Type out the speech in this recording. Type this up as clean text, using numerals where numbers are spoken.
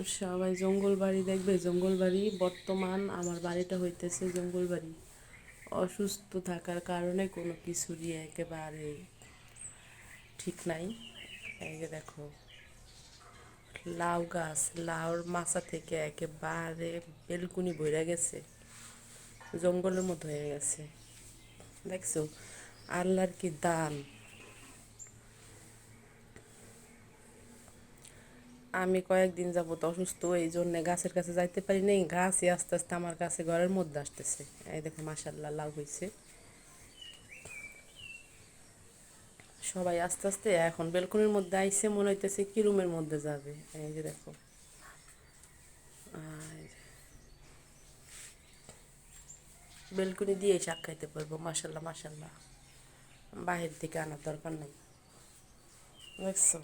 সবাই জঙ্গল বাড়ি দেখবে, জঙ্গল বাড়ি। বর্তমান আমার বাড়িটা হইতেছে জঙ্গল বাড়ি। অসুস্থ থাকার কারণে কোনো কিছুরই একেবারে ঠিক নাই। এই যে দেখো, লাউ গাছ, লাউর মাচা থেকে একেবারে বেলকুনি ভরে গেছে, জঙ্গলের মতো হয়ে গেছে। দেখছো আল্লাহর কি দান। আমি কয়েকদিন যাবত অসুস্থ, এই জন্যে গাছের কাছে যাইতে পারি নাই। গাছই আস্তে আস্তে আমার কাছে ঘরের মধ্যে আসতেছে। এই দেখো মাশাল্লাহ লাউ হয়েছে। সবাই আস্তে আস্তে এখন বেলকনির মধ্যে আইসে, মনে হইতেছে কি রুমের মধ্যে যাবে। এই যে দেখো, বেলকনি দিয়ে শাক খাইতে পারবো। মাশাল্লাহ মাশাল্লাহ, বাহির থেকে আনার দরকার নাই। দেখছো